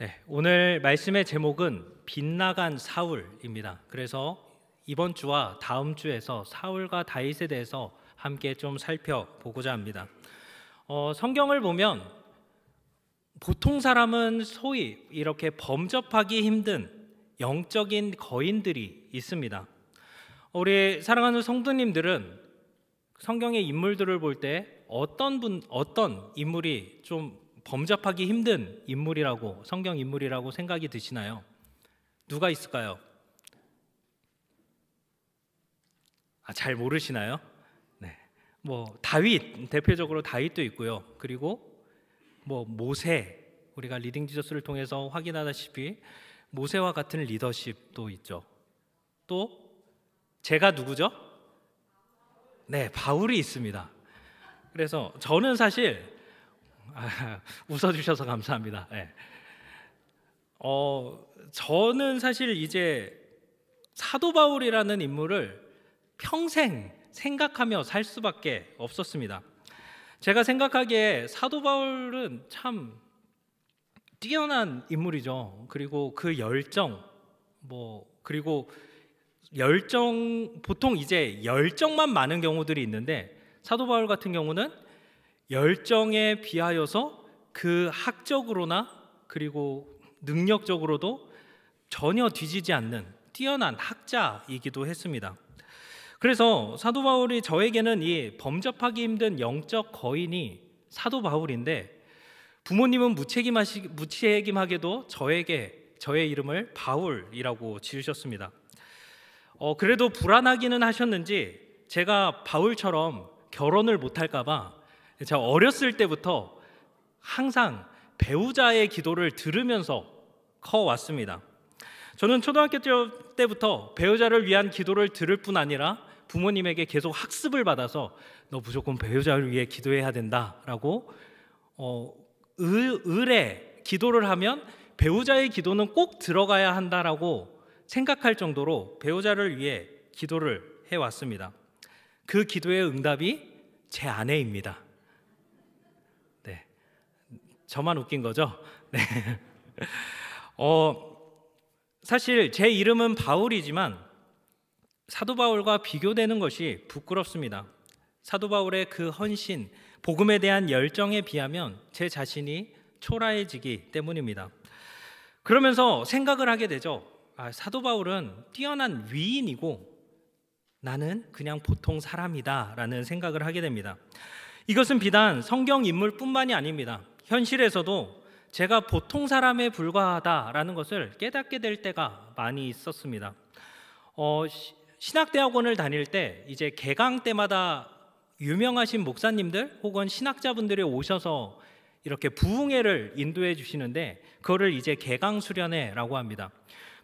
네, 오늘 말씀의 제목은 빗나간 사울입니다. 그래서 이번 주와 다음 주에서 사울과 다윗에 대해서 함께 좀 살펴보고자 합니다. 성경을 보면 보통 사람은 소위 이렇게 범접하기 힘든 영적인 거인들이 있습니다. 우리 사랑하는 성도님들은 성경의 인물들을 볼 때 어떤 인물이 좀 범접하기 힘든 인물이라고, 성경 인물이라고 생각이 드시나요? 누가 있을까요? 잘 모르시나요? 네. 다윗, 대표적으로 다윗도 있고요. 그리고 모세, 우리가 리딩 지저스를 통해서 확인하다시피 모세와 같은 리더십도 있죠. 또 제가 누구죠? 네, 바울이 있습니다. 그래서 저는 사실 웃어주셔서 감사합니다. 네. 저는 사실 이제 사도 바울이라는 인물을 평생 생각하며 살 수밖에 없었습니다. 제가 생각하기에 사도 바울은 참 뛰어난 인물이죠. 그리고 그 열정, 그리고 보통 이제 열정만 많은 경우들이 있는데 사도 바울 같은 경우는 열정에 비하여서 그 학적으로나 그리고 능력적으로도 전혀 뒤지지 않는 뛰어난 학자이기도 했습니다. 그래서 사도 바울이 저에게는 이 범접하기 힘든 영적 거인이 사도 바울인데, 부모님은 무책임하게도 저의 이름을 바울이라고 지으셨습니다. 그래도 불안하기는 하셨는지 제가 바울처럼 결혼을 못할까 봐 제가 어렸을 때부터 항상 배우자의 기도를 들으면서 커왔습니다. 저는 초등학교 때부터 배우자를 위한 기도를 들을 뿐 아니라 부모님에게 계속 학습을 받아서 너 무조건 배우자를 위해 기도해야 된다라고 을에 기도를 하면 배우자의 기도는 꼭 들어가야 한다라고 생각할 정도로 배우자를 위해 기도를 해왔습니다. 그 기도의 응답이 제 아내입니다. 네, 저만 웃긴 거죠? 네. 사실 제 이름은 바울이지만 사도 바울과 비교되는 것이 부끄럽습니다. 사도 바울의 그 헌신, 복음에 대한 열정에 비하면 제 자신이 초라해지기 때문입니다. 그러면서 생각을 하게 되죠. 사도 바울은 뛰어난 위인이고 나는 그냥 보통 사람이다 라는 생각을 하게 됩니다. 이것은 비단 성경 인물뿐만이 아닙니다. 현실에서도 제가 보통 사람에 불과하다라는 것을 깨닫게 될 때가 많이 있었습니다. 신학대학원을 다닐 때 이제 개강 때마다 유명하신 목사님들 혹은 신학자분들이 오셔서 이렇게 부흥회를 인도해 주시는데, 그거를 이제 개강 수련회라고 합니다.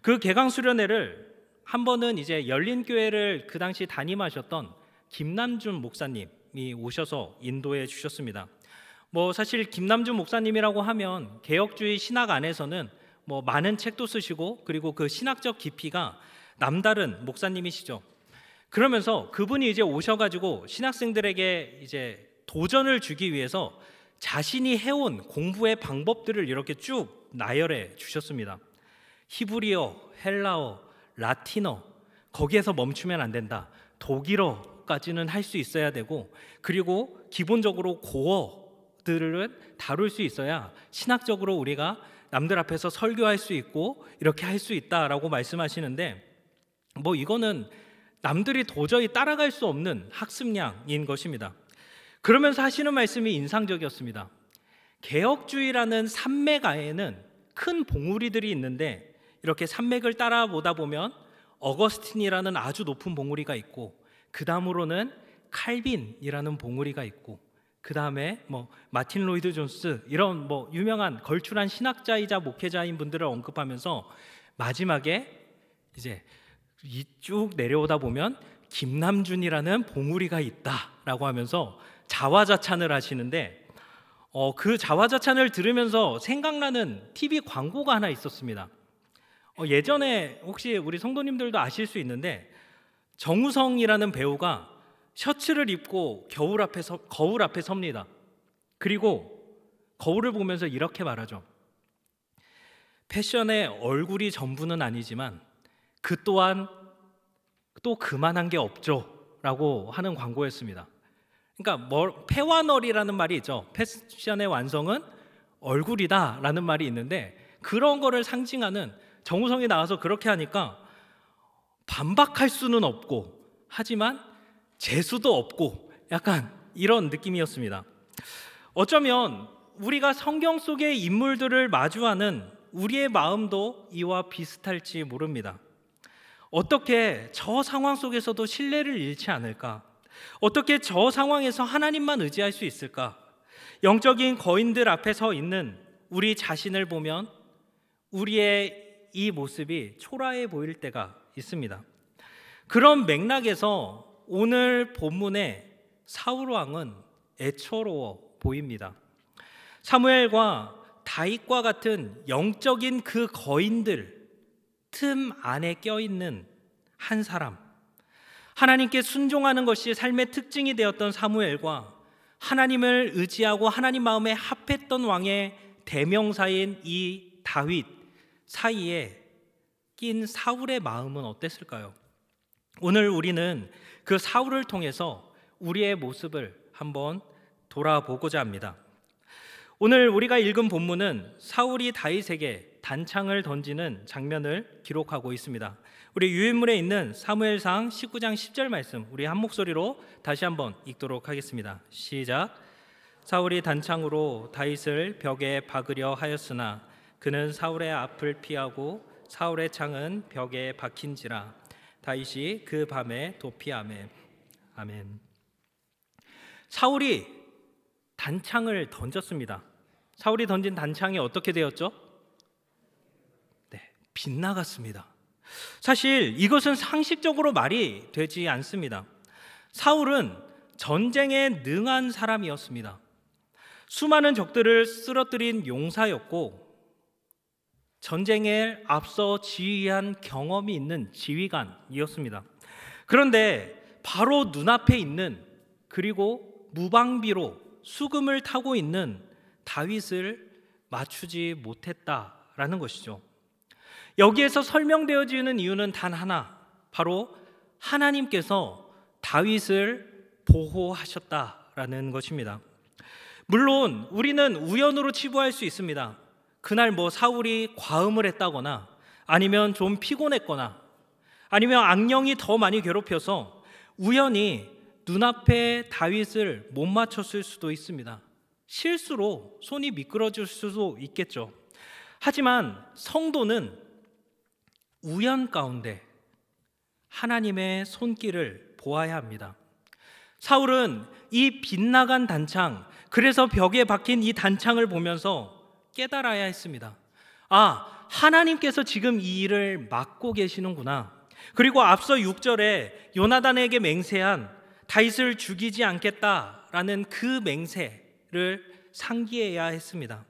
그 개강 수련회를 한 번은 이제 열린교회를 그 당시 담임하셨던 김남준 목사님이 오셔서 인도해 주셨습니다. 사실 김남준 목사님이라고 하면 개혁주의 신학 안에서는 많은 책도 쓰시고 그리고 그 신학적 깊이가 남다른 목사님이시죠. 그러면서 그분이 이제 오셔가지고 신학생들에게 이제 도전을 주기 위해서 자신이 해온 공부의 방법들을 이렇게 쭉 나열해 주셨습니다. 히브리어, 헬라어, 라틴어, 거기에서 멈추면 안 된다. 독일어까지는 할 수 있어야 되고, 그리고 기본적으로 고어들은 다룰 수 있어야 신학적으로 우리가 남들 앞에서 설교할 수 있고 이렇게 할 수 있다라고 말씀하시는데, 이거는 남들이 도저히 따라갈 수 없는 학습량인 것입니다. 그러면서 하시는 말씀이 인상적이었습니다. 개혁주의라는 산맥아에는 큰 봉우리들이 있는데 이렇게 산맥을 따라보다 보면 어거스틴이라는 아주 높은 봉우리가 있고, 그 다음으로는 칼빈이라는 봉우리가 있고, 그 다음에 마틴 로이드 존스 이런 유명한 걸출한 신학자이자 목회자인 분들을 언급하면서 마지막에 이제 쭉 내려오다 보면 김남준이라는 봉우리가 있다라고 하면서 자화자찬을 하시는데, 그 자화자찬을 들으면서 생각나는 TV 광고가 하나 있었습니다. 예전에 혹시 우리 성도님들도 아실 수 있는데, 정우성이라는 배우가 셔츠를 입고 거울 앞에 섭니다. 그리고 거울을 보면서 이렇게 말하죠. 패션의 얼굴이 전부는 아니지만 그 또한 또 그만한 게 없죠 라고 하는 광고였습니다. 그러니까 패와널이라는 말이 있죠. 패션의 완성은 얼굴이다 라는 말이 있는데, 그런 거를 상징하는 정우성이 나와서 그렇게 하니까 반박할 수는 없고 하지만 재수도 없고 약간 이런 느낌이었습니다. 어쩌면 우리가 성경 속의 인물들을 마주하는 우리의 마음도 이와 비슷할지 모릅니다. 어떻게 저 상황 속에서도 신뢰를 잃지 않을까? 어떻게 저 상황에서 하나님만 의지할 수 있을까? 영적인 거인들 앞에 서 있는 우리 자신을 보면 우리의 이 모습이 초라해 보일 때가 있습니다. 그런 맥락에서 오늘 본문의 사울 왕은 애처로워 보입니다. 사무엘과 다윗과 같은 영적인 그 거인들 틈 안에 껴있는 한 사람, 하나님께 순종하는 것이 삶의 특징이 되었던 사무엘과 하나님을 의지하고 하나님 마음에 합했던 왕의 대명사인 이 다윗 사이에 낀 사울의 마음은 어땠을까요? 오늘 우리는 그 사울을 통해서 우리의 모습을 한번 돌아보고자 합니다. 오늘 우리가 읽은 본문은 사울이 다윗에게 단창을 던지는 장면을 기록하고 있습니다. 우리 유인물에 있는 사무엘상 19장 10절 말씀, 우리 한 목소리로 다시 한번 읽도록 하겠습니다. 시작. 사울이 단창으로 다윗을 벽에 박으려 하였으나 그는 사울의 앞을 피하고 사울의 창은 벽에 박힌지라. 다윗이 그 밤에 도피하매. 아멘. 사울이 단창을 던졌습니다. 사울이 던진 단창이 어떻게 되었죠? 네, 빗나갔습니다. 사실 이것은 상식적으로 말이 되지 않습니다. 사울은 전쟁에 능한 사람이었습니다. 수많은 적들을 쓰러뜨린 용사였고 전쟁에 앞서 지휘한 경험이 있는 지휘관이었습니다. 그런데 바로 눈앞에 있는, 그리고 무방비로 수금을 타고 있는 다윗을 맞추지 못했다라는 것이죠. 여기에서 설명되어지는 이유는 단 하나, 바로 하나님께서 다윗을 보호하셨다라는 것입니다. 물론 우리는 우연으로 치부할 수 있습니다. 그날 사울이 과음을 했다거나, 아니면 좀 피곤했거나, 아니면 악령이 더 많이 괴롭혀서 우연히 눈앞에 다윗을 못 맞췄을 수도 있습니다. 실수로 손이 미끄러질 수도 있겠죠. 하지만 성도는 우연 가운데 하나님의 손길을 보아야 합니다. 사울은 이 빗나간 단창, 그래서 벽에 박힌 이 단창을 보면서 깨달아야 했습니다. 아, 하나님께서 지금 이 일을 막고 계시는구나. 그리고 앞서 6절에 요나단에게 맹세한 다윗을 죽이지 않겠다라는 그 맹세를 상기해야 했습니다.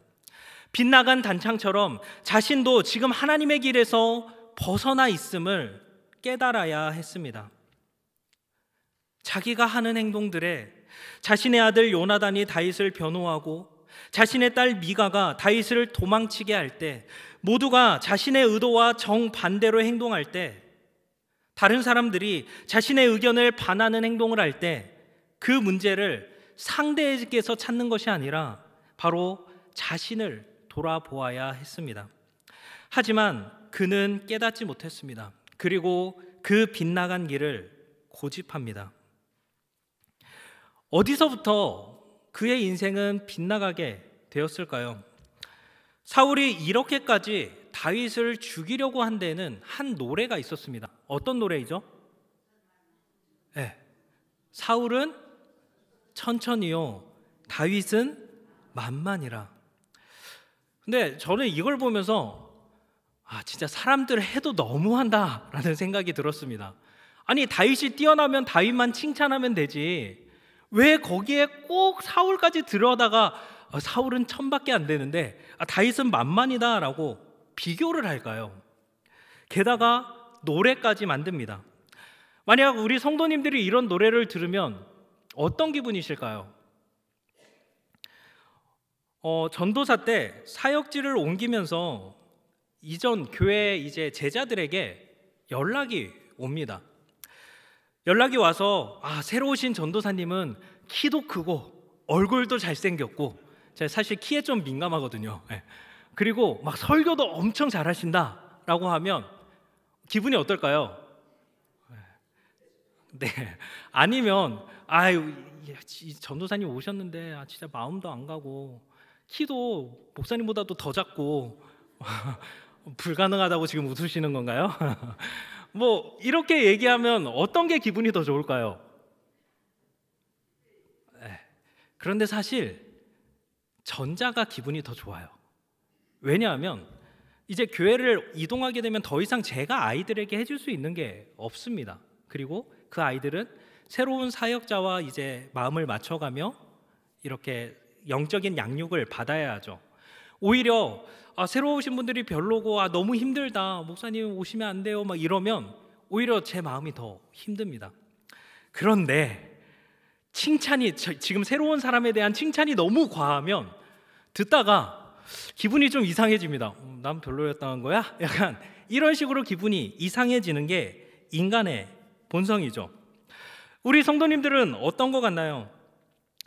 빗나간 단창처럼 자신도 지금 하나님의 길에서 벗어나 있음을 깨달아야 했습니다. 자기가 하는 행동들에 자신의 아들 요나단이 다윗을 변호하고 자신의 딸 미가가 다윗을 도망치게 할 때, 모두가 자신의 의도와 정반대로 행동할 때, 다른 사람들이 자신의 의견을 반하는 행동을 할 때 그 문제를 상대에게서 찾는 것이 아니라 바로 자신을 돌아보아야 했습니다. 하지만 그는 깨닫지 못했습니다. 그리고 그 빗나간 길을 고집합니다. 어디서부터 그의 인생은 빗나가게 되었을까요? 사울이 이렇게까지 다윗을 죽이려고 한 데는 한 노래가 있었습니다. 어떤 노래이죠? 네. 사울은 천천히요, 다윗은 만만이라. 근데 저는 이걸 보면서 진짜 사람들 해도 너무한다라는 생각이 들었습니다. 아니, 다윗이 뛰어나면 다윗만 칭찬하면 되지, 왜 거기에 꼭 사울까지 들어다가 사울은 1000밖에 안 되는데 다윗은 만만이다라고 비교를 할까요? 게다가 노래까지 만듭니다. 만약 우리 성도님들이 이런 노래를 들으면 어떤 기분이실까요? 전도사 때 사역지를 옮기면서 이전 교회 이제 제자들에게 연락이 옵니다. 연락이 와서 새로 오신 전도사님은 키도 크고 얼굴도 잘생겼고, 제가 사실 키에 좀 민감하거든요. 그리고 막 설교도 엄청 잘하신다라고 하면 기분이 어떨까요? 네. 아니면 이 전도사님 오셨는데 진짜 마음도 안 가고 키도 목사님보다도 더 작고 불가능하다고 지금 웃으시는 건가요? 뭐 이렇게 얘기하면 어떤 게 기분이 더 좋을까요? 그런데 사실 전자가 기분이 더 좋아요. 왜냐하면 이제 교회를 이동하게 되면 더 이상 제가 아이들에게 해줄 수 있는 게 없습니다. 그리고 그 아이들은 새로운 사역자와 이제 마음을 맞춰가며 이렇게 영적인 양육을 받아야 하죠. 오히려 새로 오신 분들이 별로고 너무 힘들다, 목사님 오시면 안 돼요, 막 이러면 오히려 제 마음이 더 힘듭니다. 그런데 칭찬이, 지금 새로운 사람에 대한 칭찬이 너무 과하면 듣다가 기분이 좀 이상해집니다. 난 별로였다는 거야? 약간 이런 식으로 기분이 이상해지는 게 인간의 본성이죠. 우리 성도님들은 어떤 것 같나요?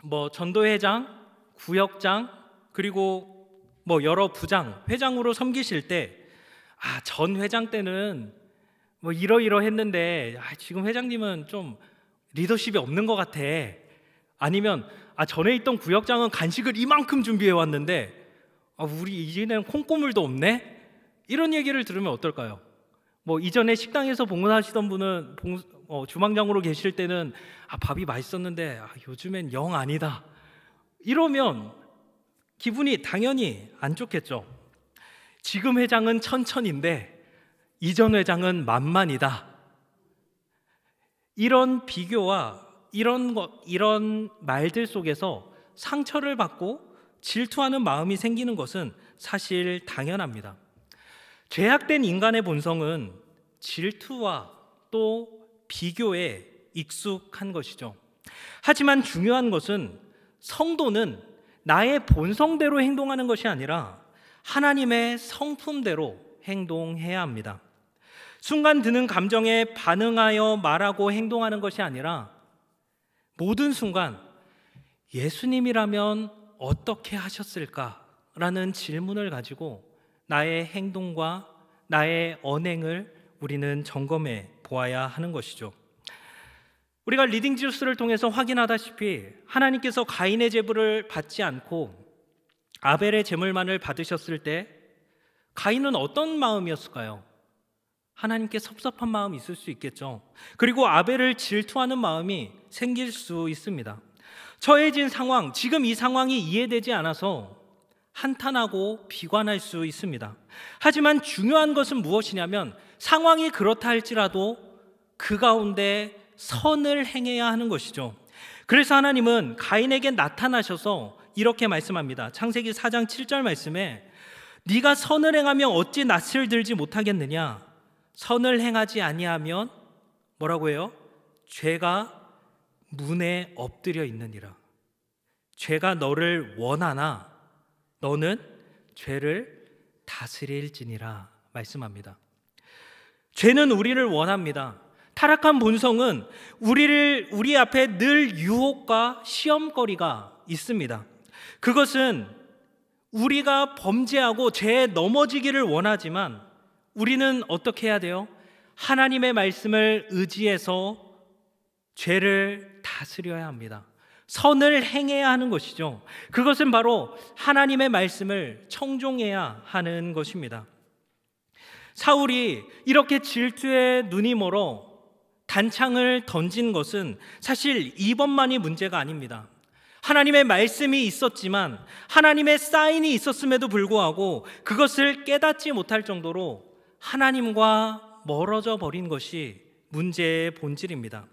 뭐 전도회장, 구역장, 그리고 뭐 여러 부장, 회장으로 섬기실 때 전 회장 때는 뭐 이러이러했는데 지금 회장님은 좀 리더십이 없는 것 같아. 아니면 전에 있던 구역장은 간식을 이만큼 준비해 왔는데 우리 이제는 콩고물도 없네? 이런 얘기를 들으면 어떨까요? 뭐 이전에 식당에서 봉사하시던 분은 주방장으로 계실 때는 밥이 맛있었는데 요즘엔 영 아니다. 이러면 기분이 당연히 안 좋겠죠. 지금 회장은 천천인데 이전 회장은 만만이다. 이런 비교와 이런 말들 속에서 상처를 받고 질투하는 마음이 생기는 것은 사실 당연합니다. 죄악된 인간의 본성은 질투와 또 비교에 익숙한 것이죠. 하지만 중요한 것은 성도는 나의 본성대로 행동하는 것이 아니라 하나님의 성품대로 행동해야 합니다. 순간 드는 감정에 반응하여 말하고 행동하는 것이 아니라 모든 순간 예수님이라면 어떻게 하셨을까라는 질문을 가지고 나의 행동과 나의 언행을 우리는 점검해 보아야 하는 것이죠. 우리가 리딩 지우스를 통해서 확인하다시피 하나님께서 가인의 제물을 받지 않고 아벨의 제물만을 받으셨을 때 가인은 어떤 마음이었을까요? 하나님께 섭섭한 마음이 있을 수 있겠죠. 그리고 아벨을 질투하는 마음이 생길 수 있습니다. 처해진 상황, 지금 이 상황이 이해되지 않아서 한탄하고 비관할 수 있습니다. 하지만 중요한 것은 무엇이냐면 상황이 그렇다 할지라도 그 가운데 선을 행해야 하는 것이죠. 그래서 하나님은 가인에게 나타나셔서 이렇게 말씀합니다. 창세기 4장 7절 말씀에 네가 선을 행하며 어찌 낯을 들지 못하겠느냐? 선을 행하지 아니하면 뭐라고 해요? 죄가 문에 엎드려 있느니라. 죄가 너를 원하나 너는 죄를 다스릴지니라 말씀합니다. 죄는 우리를 원합니다. 타락한 본성은 우리 앞에 늘 유혹과 시험거리가 있습니다. 그것은 우리가 범죄하고 죄에 넘어지기를 원하지만 우리는 어떻게 해야 돼요? 하나님의 말씀을 의지해서 죄를 다스려야 합니다. 선을 행해야 하는 것이죠. 그것은 바로 하나님의 말씀을 청종해야 하는 것입니다. 사울이 이렇게 질투에 눈이 멀어 단창을 던진 것은 사실 이번만이 문제가 아닙니다. 하나님의 말씀이 있었지만 하나님의 사인이 있었음에도 불구하고 그것을 깨닫지 못할 정도로 하나님과 멀어져 버린 것이 문제의 본질입니다.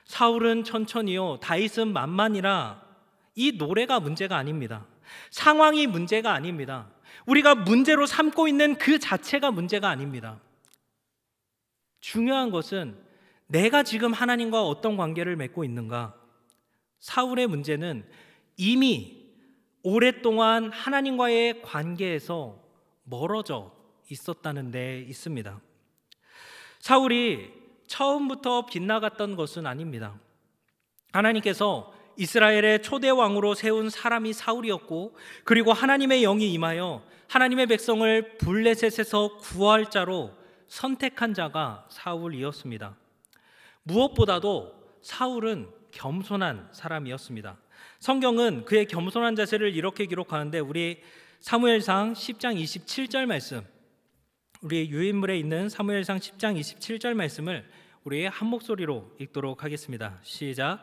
사울은 천천히요, 다윗은 만만이라 이 노래가 문제가 아닙니다. 상황이 문제가 아닙니다. 우리가 문제로 삼고 있는 그 자체가 문제가 아닙니다. 중요한 것은 내가 지금 하나님과 어떤 관계를 맺고 있는가. 사울의 문제는 이미 오랫동안 하나님과의 관계에서 멀어져 있었다는 데 있습니다. 사울이 처음부터 빗나갔던 것은 아닙니다. 하나님께서 이스라엘의 초대 왕으로 세운 사람이 사울이었고, 그리고 하나님의 영이 임하여 하나님의 백성을 블레셋에서 구할 자로 선택한 자가 사울이었습니다. 무엇보다도 사울은 겸손한 사람이었습니다. 성경은 그의 겸손한 자세를 이렇게 기록하는데, 우리 사무엘상 10장 27절 말씀, 우리 유인물에 있는 사무엘상 10장 27절 말씀을 우리 한 목소리로 읽도록 하겠습니다. 시작.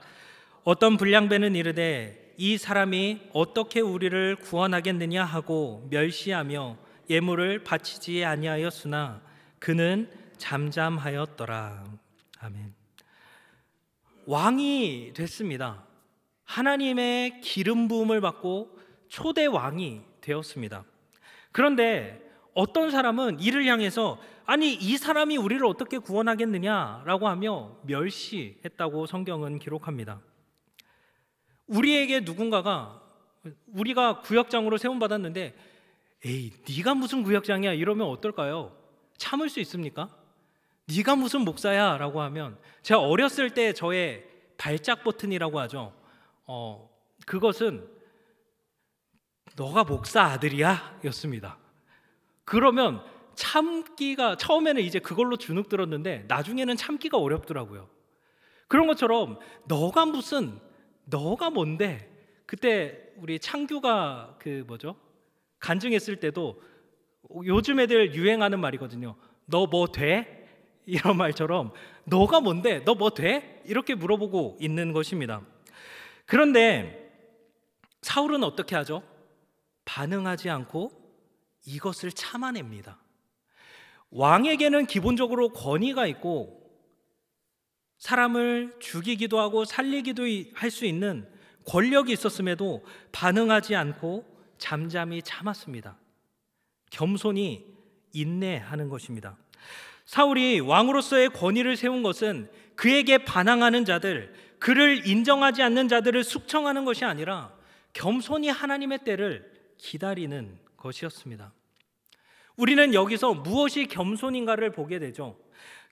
어떤 불량배는 이르되 이 사람이 어떻게 우리를 구원하겠느냐 하고 멸시하며 예물을 바치지 아니하였으나 그는 잠잠하였더라. 아멘. 왕이 됐습니다. 하나님의 기름 부음을 받고 초대 왕이 되었습니다. 그런데 어떤 사람은 이를 향해서 아니 이 사람이 우리를 어떻게 구원하겠느냐라고 하며 멸시했다고 성경은 기록합니다. 우리에게 누군가가, 우리가 구역장으로 세움받았는데 에이 네가 무슨 구역장이야 이러면 어떨까요? 참을 수 있습니까? 네가 무슨 목사야 라고 하면, 제가 어렸을 때 저의 발작 버튼이라고 하죠. 그것은 너가 목사 아들이야 였습니다. 그러면 참기가, 처음에는 이제 그걸로 주눅 들었는데 나중에는 참기가 어렵더라고요. 그런 것처럼 너가 뭔데? 그때 우리 창규가 간증했을 때도 요즘 애들 유행하는 말이거든요. 너 뭐 돼? 이런 말처럼 너가 뭔데? 너 뭐 돼? 이렇게 물어보고 있는 것입니다. 그런데 사울은 어떻게 하죠? 반응하지 않고 이것을 참아냅니다. 왕에게는 기본적으로 권위가 있고 사람을 죽이기도 하고 살리기도 할 수 있는 권력이 있었음에도 반응하지 않고 잠잠히 참았습니다. 겸손히 인내하는 것입니다. 사울이 왕으로서의 권위를 세운 것은 그에게 반항하는 자들, 그를 인정하지 않는 자들을 숙청하는 것이 아니라 겸손히 하나님의 때를 기다리는 것이었습니다. 우리는 여기서 무엇이 겸손인가를 보게 되죠.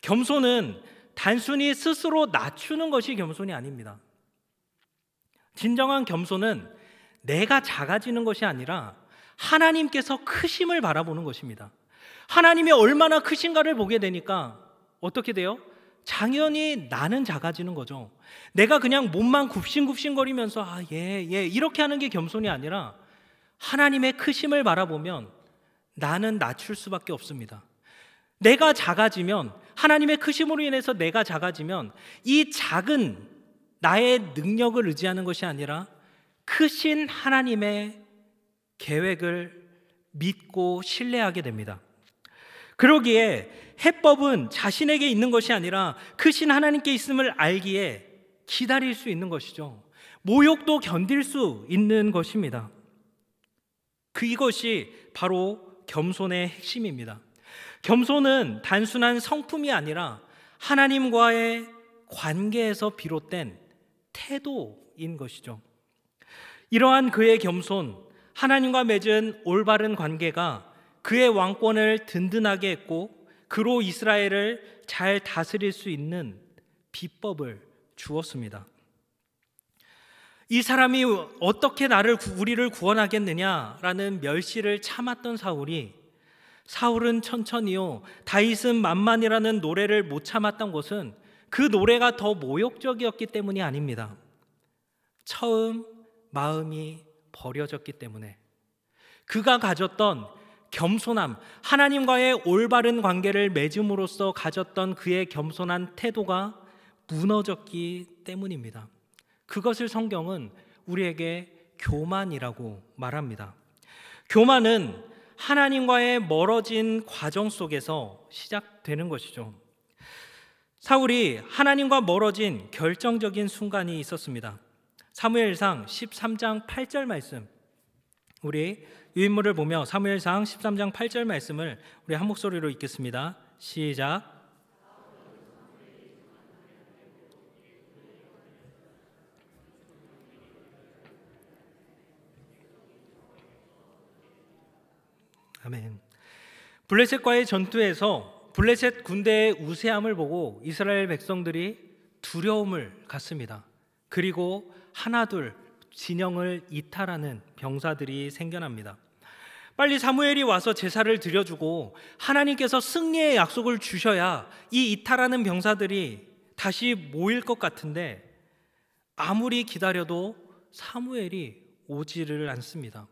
겸손은 단순히 스스로 낮추는 것이 겸손이 아닙니다. 진정한 겸손은 내가 작아지는 것이 아니라 하나님께서 크심을 바라보는 것입니다. 하나님이 얼마나 크신가를 보게 되니까 어떻게 돼요? 당연히 나는 작아지는 거죠. 내가 그냥 몸만 굽신굽신거리면서 예 이렇게 하는 게 겸손이 아니라 하나님의 크심을 바라보면 나는 낮출 수밖에 없습니다. 내가 작아지면, 하나님의 크심으로 인해서 내가 작아지면 이 작은 나의 능력을 의지하는 것이 아니라 크신 하나님의 계획을 믿고 신뢰하게 됩니다. 그러기에 해법은 자신에게 있는 것이 아니라 크신 하나님께 있음을 알기에 기다릴 수 있는 것이죠. 모욕도 견딜 수 있는 것입니다. 이것이 바로 겸손의 핵심입니다. 겸손은 단순한 성품이 아니라 하나님과의 관계에서 비롯된 태도인 것이죠. 이러한 그의 겸손, 하나님과 맺은 올바른 관계가 그의 왕권을 든든하게 했고 그로 이스라엘을 잘 다스릴 수 있는 비법을 주었습니다. 이 사람이 어떻게 우리를 구원하겠느냐라는 멸시를 참았던 사울은 천천히요, 다윗은 만만이라는 노래를 못 참았던 것은 그 노래가 더 모욕적이었기 때문이 아닙니다. 처음 마음이 버려졌기 때문에, 그가 가졌던 겸손함, 하나님과의 올바른 관계를 맺음으로써 가졌던 그의 겸손한 태도가 무너졌기 때문입니다. 그것을 성경은 우리에게 교만이라고 말합니다. 교만은 하나님과의 멀어진 과정 속에서 시작되는 것이죠. 사울이 하나님과 멀어진 결정적인 순간이 있었습니다. 사무엘상 13장 8절 말씀, 우리 유인물을 보며 사무엘상 13장 8절 말씀을 우리 한 목소리로 읽겠습니다. 시작. 아멘. 블레셋과의 전투에서 블레셋 군대의 우세함을 보고 이스라엘 백성들이 두려움을 갖습니다. 그리고 하나둘 진영을 이탈하는 병사들이 생겨납니다. 빨리 사무엘이 와서 제사를 드려주고 하나님께서 승리의 약속을 주셔야 이 이탈하는 병사들이 다시 모일 것 같은데 아무리 기다려도 사무엘이 오지를 않습니다.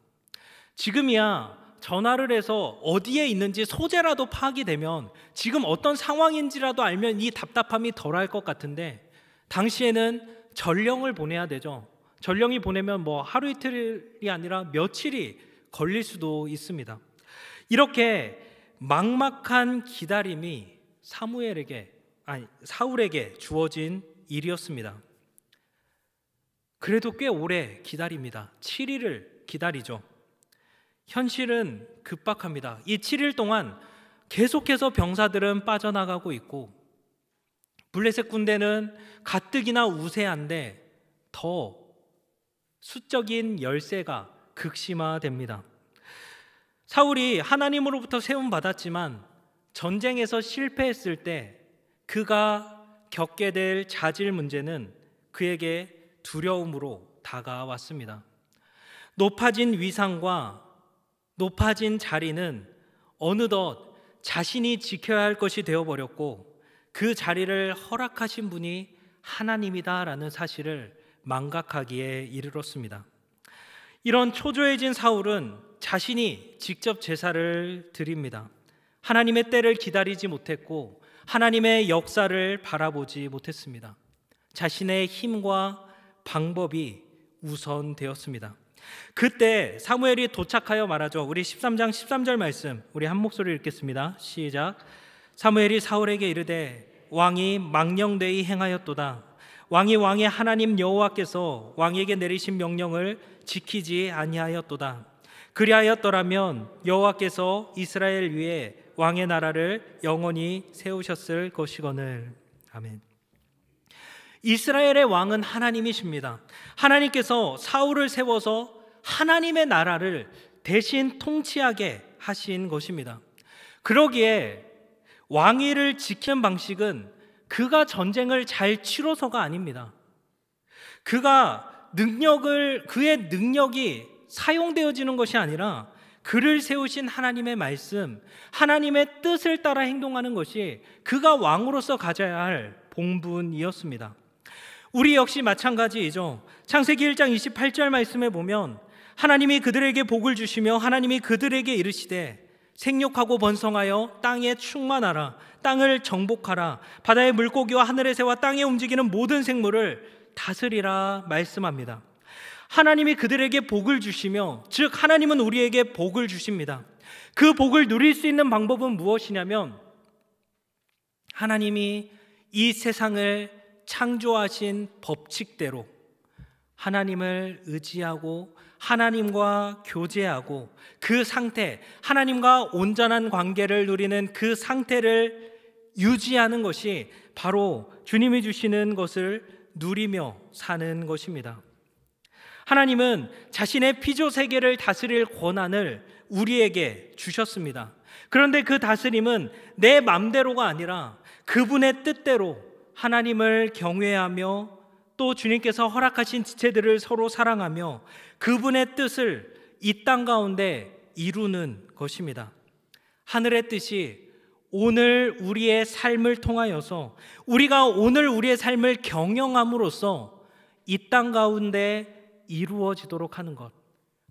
지금이야 전화를 해서 어디에 있는지 소재라도 파악이 되면 지금 어떤 상황인지라도 알면 이 답답함이 덜할 것 같은데 당시에는 전령을 보내야 되죠. 전령이 보내면 뭐 하루 이틀이 아니라 며칠이 걸릴 수도 있습니다. 이렇게 막막한 기다림이 사울에게 주어진 일이었습니다. 그래도 꽤 오래 기다립니다. 7일을 기다리죠. 현실은 급박합니다. 이 7일 동안 계속해서 병사들은 빠져나가고 있고 블레셋 군대는 가뜩이나 우세한데 더 수적인 열세가 극심화됩니다. 사울이 하나님으로부터 세움받았지만 전쟁에서 실패했을 때 그가 겪게 될 자질 문제는 그에게 두려움으로 다가왔습니다. 높아진 위상과 높아진 자리는 어느덧 자신이 지켜야 할 것이 되어버렸고 그 자리를 허락하신 분이 하나님이다라는 사실을 망각하기에 이르렀습니다. 이런 초조해진 사울은 자신이 직접 제사를 드립니다. 하나님의 때를 기다리지 못했고 하나님의 역사를 바라보지 못했습니다. 자신의 힘과 방법이 우선되었습니다. 그때 사무엘이 도착하여 말하죠. 우리 13장 13절 말씀 우리 한 목소리 읽겠습니다. 시작. 사무엘이 사울에게 이르되 왕이 망령되이 행하였도다. 왕이 왕의 하나님 여호와께서 왕에게 내리신 명령을 지키지 아니하였도다. 그리하였더라면 여호와께서 이스라엘 위에 왕의 나라를 영원히 세우셨을 것이거늘. 아멘. 이스라엘의 왕은 하나님이십니다. 하나님께서 사울을 세워서 하나님의 나라를 대신 통치하게 하신 것입니다. 그러기에 왕위를 지키는 방식은 그가 전쟁을 잘 치러서가 아닙니다. 그의 능력이 사용되어지는 것이 아니라 그를 세우신 하나님의 말씀, 하나님의 뜻을 따라 행동하는 것이 그가 왕으로서 가져야 할 본분이었습니다. 우리 역시 마찬가지이죠. 창세기 1장 28절 말씀에 보면 하나님이 그들에게 복을 주시며 하나님이 그들에게 이르시되 생육하고 번성하여 땅에 충만하라. 땅을 정복하라. 바다의 물고기와 하늘의 새와 땅에 움직이는 모든 생물을 다스리라 말씀합니다. 하나님이 그들에게 복을 주시며, 즉 하나님은 우리에게 복을 주십니다. 그 복을 누릴 수 있는 방법은 무엇이냐면 하나님이 이 세상을 창조하신 법칙대로 하나님을 의지하고 하나님과 교제하고 그 상태, 하나님과 온전한 관계를 누리는 그 상태를 유지하는 것이 바로 주님이 주시는 것을 누리며 사는 것입니다. 하나님은 자신의 피조 세계를 다스릴 권한을 우리에게 주셨습니다. 그런데 그 다스림은 내 맘대로가 아니라 그분의 뜻대로 하나님을 경외하며 또 주님께서 허락하신 지체들을 서로 사랑하며 그분의 뜻을 이 땅 가운데 이루는 것입니다. 하늘의 뜻이 오늘 우리의 삶을 통하여서 우리가 오늘 우리의 삶을 경영함으로써 이 땅 가운데 이루어지도록 하는 것,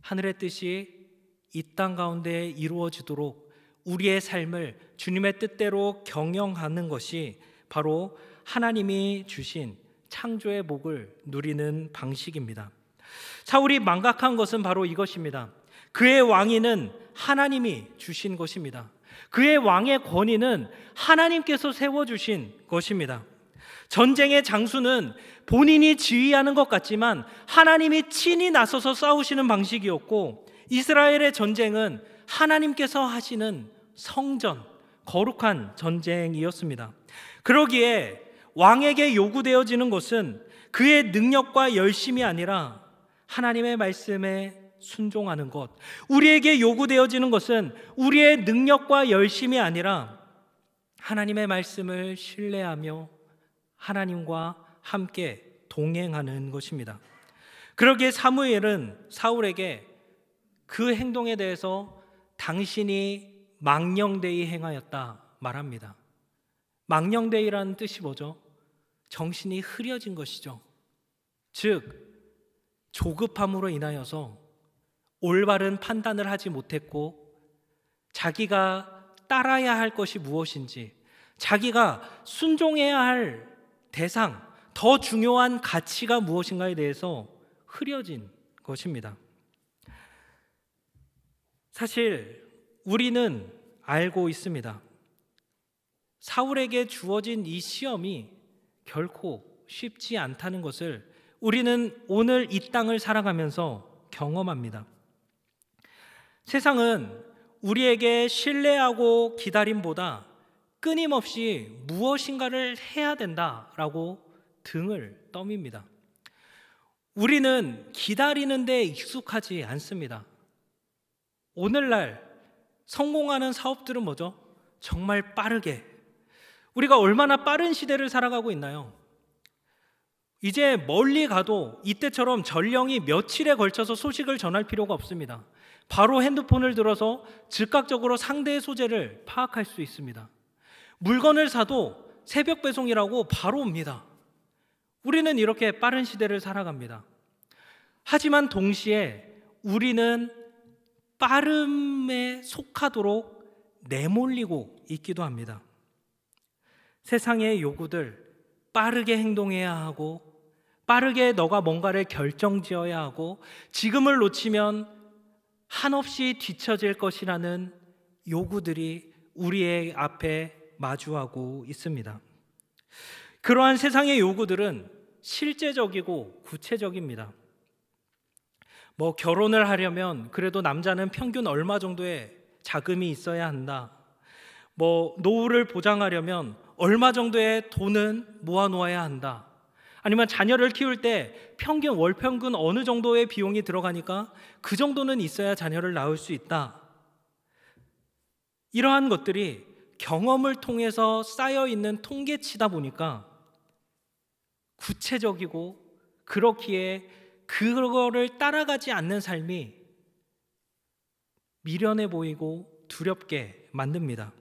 하늘의 뜻이 이 땅 가운데 이루어지도록 우리의 삶을 주님의 뜻대로 경영하는 것이 바로 하나님이 주신 창조의 복을 누리는 방식입니다. 사울이 망각한 것은 바로 이것입니다. 그의 왕위는 하나님이 주신 것입니다. 그의 왕의 권위는 하나님께서 세워주신 것입니다. 전쟁의 장수는 본인이 지휘하는 것 같지만 하나님이 친히 나서서 싸우시는 방식이었고, 이스라엘의 전쟁은 하나님께서 하시는 성전, 거룩한 전쟁이었습니다. 그러기에 왕에게 요구되어지는 것은 그의 능력과 열심이 아니라 하나님의 말씀에 순종하는 것, 우리에게 요구되어지는 것은 우리의 능력과 열심이 아니라 하나님의 말씀을 신뢰하며 하나님과 함께 동행하는 것입니다. 그러기에 사무엘은 사울에게 그 행동에 대해서 당신이 망령되이 행하였다 말합니다. 망령되이라는 뜻이 뭐죠? 정신이 흐려진 것이죠. 즉 조급함으로 인하여서 올바른 판단을 하지 못했고, 자기가 따라야 할 것이 무엇인지, 자기가 순종해야 할 대상, 더 중요한 가치가 무엇인가에 대해서 흐려진 것입니다. 사실 우리는 알고 있습니다. 사울에게 주어진 이 시험이 결코 쉽지 않다는 것을 우리는 오늘 이 땅을 살아가면서 경험합니다. 세상은 우리에게 신뢰하고 기다림보다 끊임없이 무엇인가를 해야 된다라고 등을 떠밉니다. 우리는 기다리는 데 익숙하지 않습니다. 오늘날 성공하는 사업들은 뭐죠? 정말 빠르게. 우리가 얼마나 빠른 시대를 살아가고 있나요? 이제 멀리 가도 이때처럼 전령이 며칠에 걸쳐서 소식을 전할 필요가 없습니다. 바로 핸드폰을 들어서 즉각적으로 상대의 소재를 파악할 수 있습니다. 물건을 사도 새벽 배송이라고 바로 옵니다. 우리는 이렇게 빠른 시대를 살아갑니다. 하지만 동시에 우리는 빠름에 속하도록 내몰리고 있기도 합니다. 세상의 요구들, 빠르게 행동해야 하고, 빠르게 너가 뭔가를 결정지어야 하고, 지금을 놓치면 한없이 뒤처질 것이라는 요구들이 우리의 앞에 마주하고 있습니다. 그러한 세상의 요구들은 실제적이고 구체적입니다. 결혼을 하려면 그래도 남자는 평균 얼마 정도의 자금이 있어야 한다. 노후를 보장하려면 얼마 정도의 돈은 모아놓아야 한다. 아니면 자녀를 키울 때 월평균 어느 정도의 비용이 들어가니까 그 정도는 있어야 자녀를 낳을 수 있다. 이러한 것들이 경험을 통해서 쌓여있는 통계치다 보니까 구체적이고, 그렇기에 그거를 따라가지 않는 삶이 미련해 보이고 두렵게 만듭니다.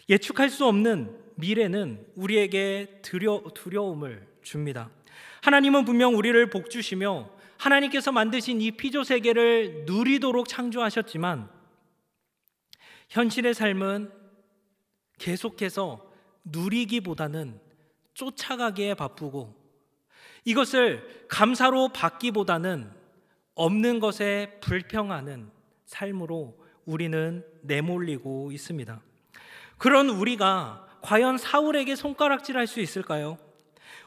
예측할 수 없는 미래는 우리에게 두려움을 줍니다. 하나님은 분명 우리를 복주시며 하나님께서 만드신 이 피조 세계를 누리도록 창조하셨지만, 현실의 삶은 계속해서 누리기보다는 쫓아가기에 바쁘고, 이것을 감사로 받기보다는 없는 것에 불평하는 삶으로 우리는 내몰리고 있습니다. 그런 우리가 과연 사울에게 손가락질할 수 있을까요?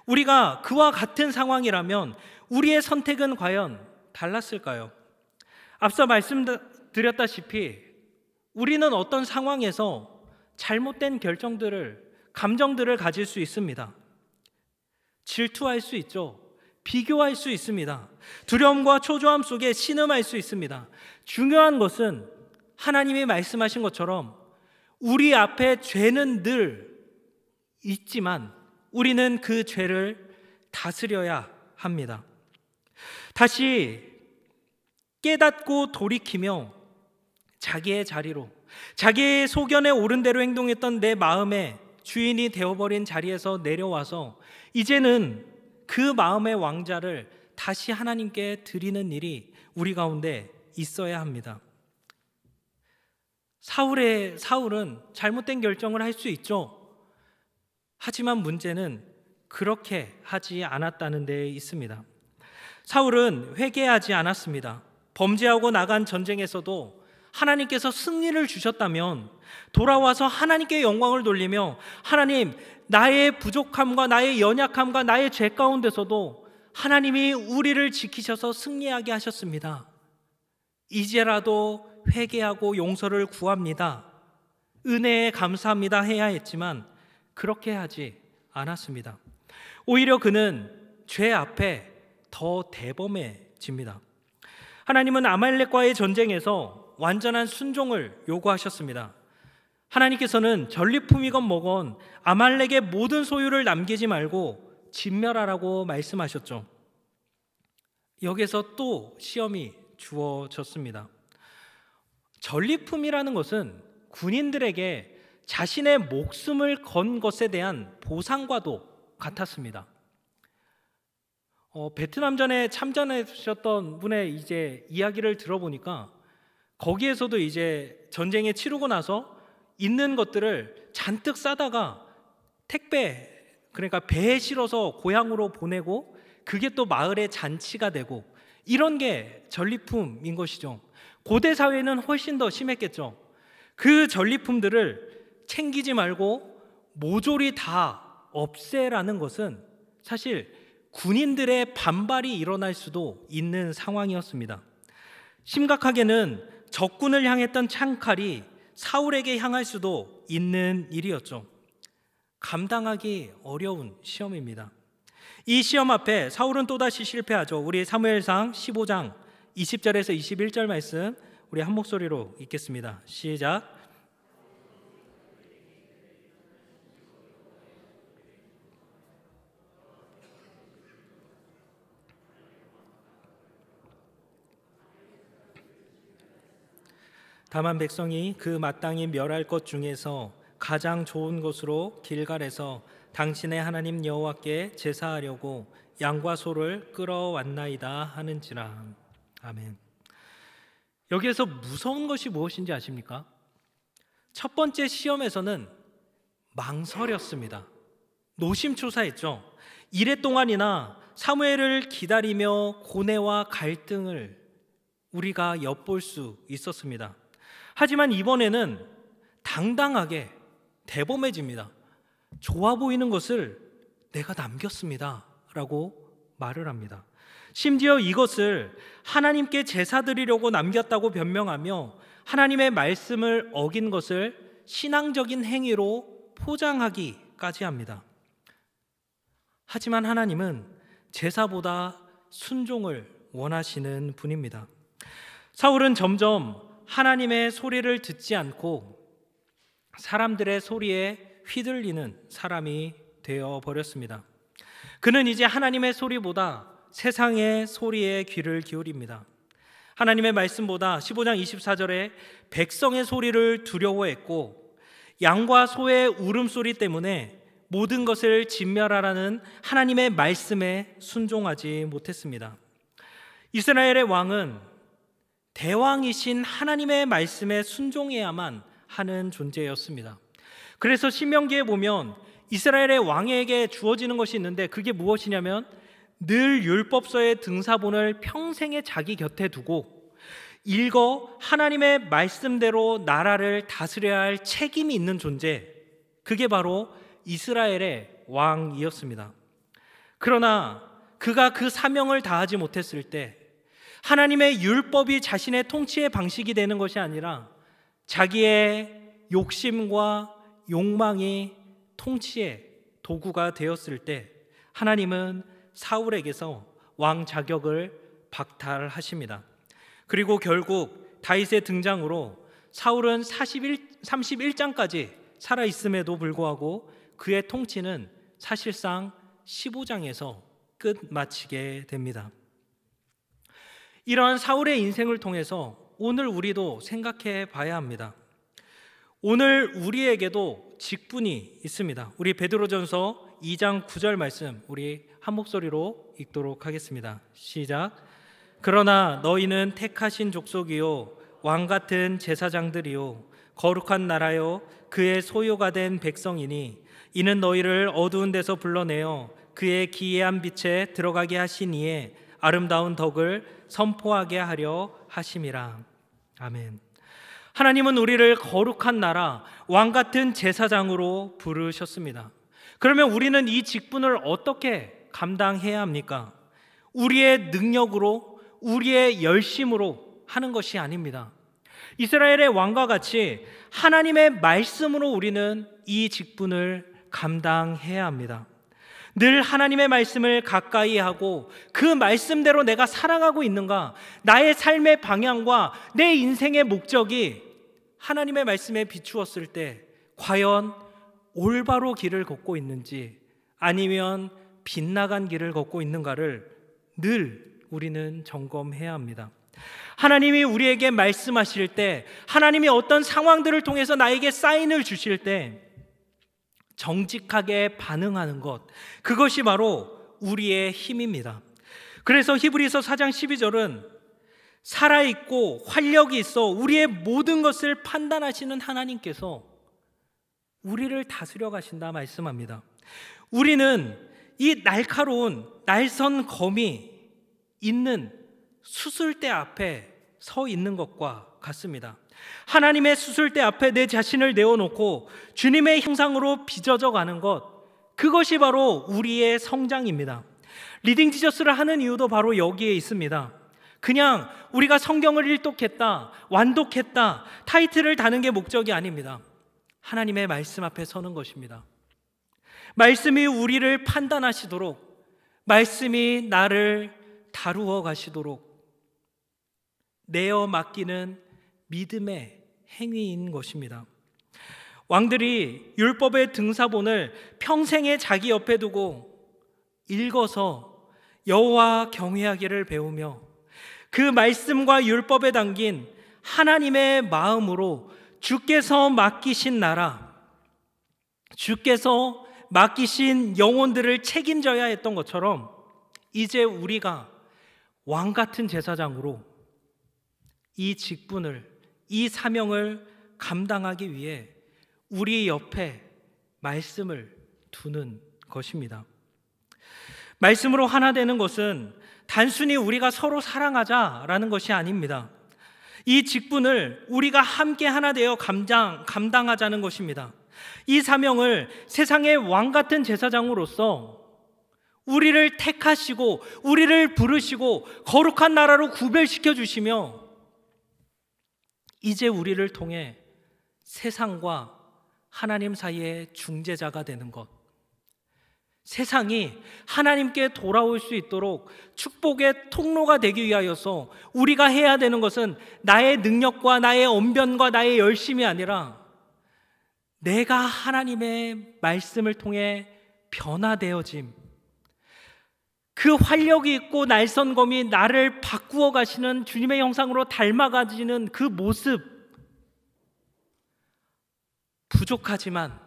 우리가 그와 같은 상황이라면 우리의 선택은 과연 달랐을까요? 앞서 말씀드렸다시피 우리는 어떤 상황에서 잘못된 감정들을 가질 수 있습니다. 질투할 수 있죠. 비교할 수 있습니다. 두려움과 초조함 속에 신음할 수 있습니다. 중요한 것은 하나님이 말씀하신 것처럼 우리 앞에 죄는 늘 있지만 우리는 그 죄를 다스려야 합니다. 다시 깨닫고 돌이키며 자기의 자리로, 자기의 소견에 옳은 대로 행동했던 내 마음의 주인이 되어버린 자리에서 내려와서 이제는 그 마음의 왕자를 다시 하나님께 드리는 일이 우리 가운데 있어야 합니다. 사울은 잘못된 결정을 할 수 있죠. 하지만 문제는 그렇게 하지 않았다는 데 있습니다. 사울은 회개하지 않았습니다. 범죄하고 나간 전쟁에서도 하나님께서 승리를 주셨다면 돌아와서 하나님께 영광을 돌리며, 하나님, 나의 부족함과 나의 연약함과 나의 죄 가운데서도 하나님이 우리를 지키셔서 승리하게 하셨습니다. 이제라도 회개하고 용서를 구합니다. 은혜에 감사합니다 해야 했지만 그렇게 하지 않았습니다. 오히려 그는 죄 앞에 더 대범해집니다. 하나님은 아말렉과의 전쟁에서 완전한 순종을 요구하셨습니다. 하나님께서는 전리품이건 뭐건 아말렉의 모든 소유를 남기지 말고 진멸하라고 말씀하셨죠. 여기서 또 시험이 주어졌습니다. 전리품이라는 것은 군인들에게 자신의 목숨을 건 것에 대한 보상과도 같았습니다. 베트남전에 참전하셨던 분의 이제 이야기를 들어보니까 거기에서도 이제 전쟁에 치르고 나서 있는 것들을 잔뜩 싸다가 택배, 그러니까 배에 실어서 고향으로 보내고 그게 또 마을의 잔치가 되고 이런 게 전리품인 것이죠. 고대 사회는 훨씬 더 심했겠죠. 그 전리품들을 챙기지 말고 모조리 다 없애라는 것은 사실 군인들의 반발이 일어날 수도 있는 상황이었습니다. 심각하게는 적군을 향했던 창칼이 사울에게 향할 수도 있는 일이었죠. 감당하기 어려운 시험입니다. 이 시험 앞에 사울은 또다시 실패하죠. 우리 사무엘상 15장 20절에서 21절 말씀 우리 한 목소리로 읽겠습니다. 시작. 다만 백성이 그 마땅히 멸할 것 중에서 가장 좋은 것으로 길갈에서 당신의 하나님 여호와께 제사하려고 양과 소를 끌어왔나이다 하는지라. 아멘. 여기에서 무서운 것이 무엇인지 아십니까? 첫 번째 시험에서는 망설였습니다. 노심초사했죠. 이래 동안이나 사무엘을 기다리며 고뇌와 갈등을 우리가 엿볼 수 있었습니다. 하지만 이번에는 당당하게 대범해집니다. 좋아 보이는 것을 내가 남겼습니다 라고 말을 합니다. 심지어 이것을 하나님께 제사 드리려고 남겼다고 변명하며 하나님의 말씀을 어긴 것을 신앙적인 행위로 포장하기까지 합니다. 하지만 하나님은 제사보다 순종을 원하시는 분입니다. 사울은 점점 하나님의 소리를 듣지 않고 사람들의 소리에 휘둘리는 사람이 되어버렸습니다. 그는 이제 하나님의 소리보다 세상의 소리에 귀를 기울입니다. 하나님의 말씀보다 15장 24절에 백성의 소리를 두려워했고 양과 소의 울음소리 때문에 모든 것을 진멸하라는 하나님의 말씀에 순종하지 못했습니다. 이스라엘의 왕은 대왕이신 하나님의 말씀에 순종해야만 하는 존재였습니다. 그래서 신명기에 보면 이스라엘의 왕에게 주어지는 것이 있는데 그게 무엇이냐면 늘 율법서의 등사본을 평생에 자기 곁에 두고 읽어 하나님의 말씀대로 나라를 다스려야 할 책임이 있는 존재, 그게 바로 이스라엘의 왕이었습니다. 그러나 그가 그 사명을 다하지 못했을 때 하나님의 율법이 자신의 통치의 방식이 되는 것이 아니라 자기의 욕심과 욕망이 통치의 도구가 되었을 때 하나님은 사울에게서 왕 자격을 박탈하십니다. 그리고 결국 다윗의 등장으로 사울은 31장까지 살아있음에도 불구하고 그의 통치는 사실상 15장에서 끝마치게 됩니다. 이러한 사울의 인생을 통해서 오늘 우리도 생각해 봐야 합니다. 오늘 우리에게도 직분이 있습니다. 우리 베드로전서 2장 9절 말씀 우리 한 목소리로 읽도록 하겠습니다. 시작. 그러나 너희는 택하신 족속이요 왕 같은 제사장들이요 거룩한 나라요 그의 소유가 된 백성이니 이는 너희를 어두운 데서 불러내어 그의 기이한 빛에 들어가게 하신 이에 아름다운 덕을 선포하게 하려 하심이라. 아멘. 하나님은 우리를 거룩한 나라, 왕 같은 제사장으로 부르셨습니다. 그러면 우리는 이 직분을 어떻게 감당해야 합니까? 우리의 능력으로, 우리의 열심으로 하는 것이 아닙니다. 이스라엘의 왕과 같이 하나님의 말씀으로 우리는 이 직분을 감당해야 합니다. 늘 하나님의 말씀을 가까이 하고 그 말씀대로 내가 살아가고 있는가? 나의 삶의 방향과 내 인생의 목적이 하나님의 말씀에 비추었을 때 과연 올바로 길을 걷고 있는지 아니면 빗나간 길을 걷고 있는가를 늘 우리는 점검해야 합니다. 하나님이 우리에게 말씀하실 때, 하나님이 어떤 상황들을 통해서 나에게 사인을 주실 때 정직하게 반응하는 것, 그것이 바로 우리의 힘입니다. 그래서 히브리서 4장 12절은 살아있고 활력이 있어 우리의 모든 것을 판단하시는 하나님께서 우리를 다스려 가신다 말씀합니다. 우리는 이 날카로운 날선 검이 있는 수술대 앞에 서 있는 것과 같습니다. 하나님의 수술대 앞에 내 자신을 내어놓고 주님의 형상으로 빚어져 가는 것, 그것이 바로 우리의 성장입니다. 리딩 지저스를 하는 이유도 바로 여기에 있습니다. 그냥 우리가 성경을 일독했다, 완독했다, 타이틀을 다는 게 목적이 아닙니다. 하나님의 말씀 앞에 서는 것입니다. 말씀이 우리를 판단하시도록, 말씀이 나를 다루어 가시도록 내어 맡기는 믿음의 행위인 것입니다. 왕들이 율법의 등사본을 평생에 자기 옆에 두고 읽어서 여호와 경외하기를 배우며 그 말씀과 율법에 담긴 하나님의 마음으로 주께서 맡기신 나라, 주께서 맡기신 영혼들을 책임져야 했던 것처럼 이제 우리가 왕 같은 제사장으로 이 직분을, 이 사명을 감당하기 위해 우리 옆에 말씀을 두는 것입니다. 말씀으로 하나 되는 것은 단순히 우리가 서로 사랑하자라는 것이 아닙니다. 이 직분을 우리가 함께 하나 되어 감당하자는 것입니다. 이 사명을 세상의 왕 같은 제사장으로서 우리를 택하시고 우리를 부르시고 거룩한 나라로 구별시켜 주시며 이제 우리를 통해 세상과 하나님 사이의 중재자가 되는 것, 세상이 하나님께 돌아올 수 있도록 축복의 통로가 되기 위하여서 우리가 해야 되는 것은 나의 능력과 나의 언변과 나의 열심이 아니라 내가 하나님의 말씀을 통해 변화되어짐, 그 활력이 있고 날선검이 나를 바꾸어 가시는 주님의 형상으로 닮아가지는 그 모습, 부족하지만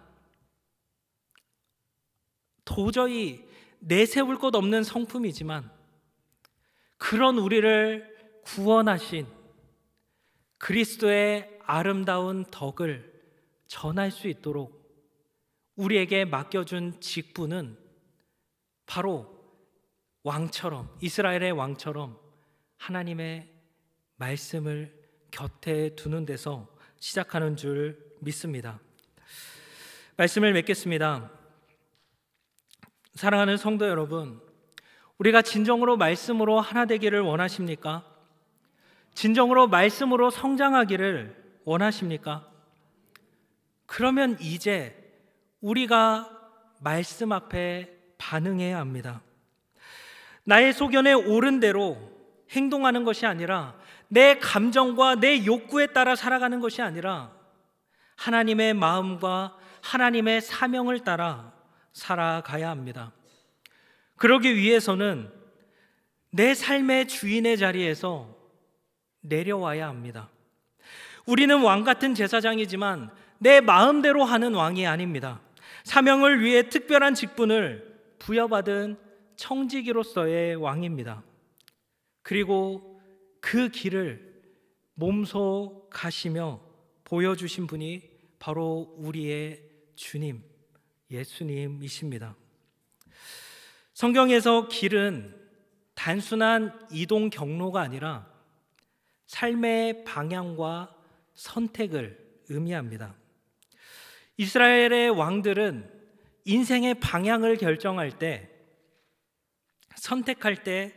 도저히 내세울 것 없는 성품이지만 그런 우리를 구원하신 그리스도의 아름다운 덕을 전할 수 있도록 우리에게 맡겨준 직분은 바로 왕처럼, 이스라엘의 왕처럼 하나님의 말씀을 곁에 두는 데서 시작하는 줄 믿습니다. 말씀을 맺겠습니다. 사랑하는 성도 여러분, 우리가 진정으로 말씀으로 하나 되기를 원하십니까? 진정으로 말씀으로 성장하기를 원하십니까? 그러면 이제 우리가 말씀 앞에 반응해야 합니다. 나의 소견에 옳은 대로 행동하는 것이 아니라 내 감정과 내 욕구에 따라 살아가는 것이 아니라 하나님의 마음과 하나님의 사명을 따라 살아가야 합니다. 그러기 위해서는 내 삶의 주인의 자리에서 내려와야 합니다. 우리는 왕 같은 제사장이지만 내 마음대로 하는 왕이 아닙니다. 사명을 위해 특별한 직분을 부여받은 청지기로서의 왕입니다. 그리고 그 길을 몸소 가시며 보여주신 분이 바로 우리의 주님, 예수님이십니다. 성경에서 길은 단순한 이동 경로가 아니라 삶의 방향과 선택을 의미합니다. 이스라엘의 왕들은 인생의 방향을 결정할 때, 선택할 때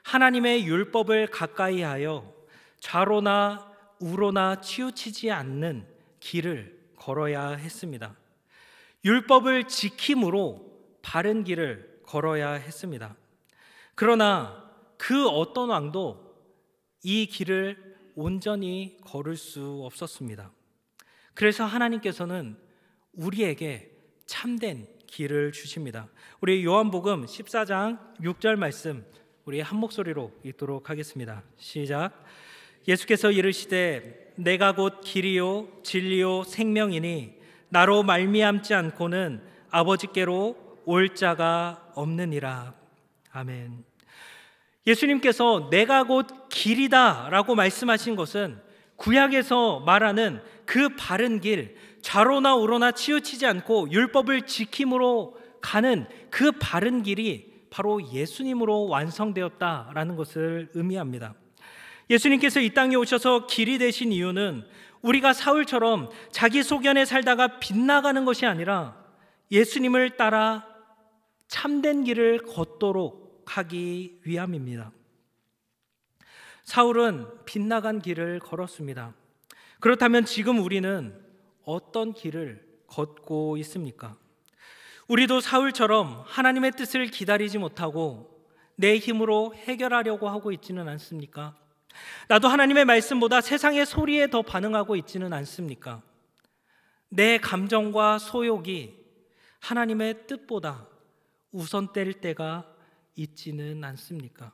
하나님의 율법을 가까이 하여 좌로나 우로나 치우치지 않는 길을 걸어야 했습니다. 율법을 지킴으로 바른 길을 걸어야 했습니다. 그러나 그 어떤 왕도 이 길을 온전히 걸을 수 없었습니다. 그래서 하나님께서는 우리에게 참된 길을 주십니다. 우리 요한복음 14장 6절 말씀 우리 한 목소리로 읽도록 하겠습니다. 시작. 예수께서 이르시되 내가 곧 길이요 진리요 생명이니 나로 말미암지 않고는 아버지께로 올 자가 없느니라. 아멘. 예수님께서 내가 곧 길이다 라고 말씀하신 것은 구약에서 말하는 그 바른 길, 좌로나 우로나 치우치지 않고 율법을 지킴으로 가는 그 바른 길이 바로 예수님으로 완성되었다라는 것을 의미합니다. 예수님께서 이 땅에 오셔서 길이 되신 이유는 우리가 사울처럼 자기 소견에 살다가 빗나가는 것이 아니라 예수님을 따라 참된 길을 걷도록 하기 위함입니다. 사울은 빗나간 길을 걸었습니다. 그렇다면 지금 우리는 어떤 길을 걷고 있습니까? 우리도 사울처럼 하나님의 뜻을 기다리지 못하고 내 힘으로 해결하려고 하고 있지는 않습니까? 나도 하나님의 말씀보다 세상의 소리에 더 반응하고 있지는 않습니까? 내 감정과 소욕이 하나님의 뜻보다 우선될 때가 있지는 않습니까?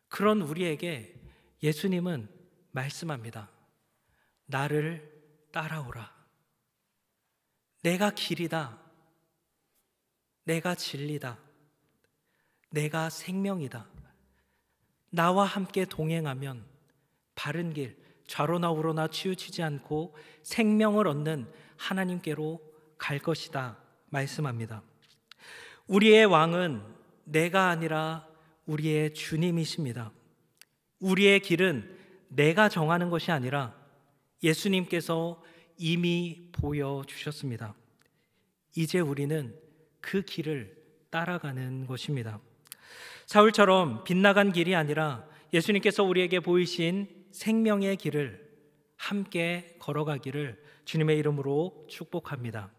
그런 우리에게 예수님은 말씀합니다. 나를 따라오라. 내가 길이다. 내가 진리다. 내가 생명이다. 나와 함께 동행하면 바른 길, 좌로나 우로나 치우치지 않고 생명을 얻는 하나님께로 갈 것이다 말씀합니다. 우리의 왕은 내가 아니라 우리의 주님이십니다. 우리의 길은 내가 정하는 것이 아니라 예수님께서 이미 보여주셨습니다. 이제 우리는 그 길을 따라가는 것입니다. 사울처럼 빗나간 길이 아니라 예수님께서 우리에게 보이신 생명의 길을 함께 걸어가기를 주님의 이름으로 축복합니다.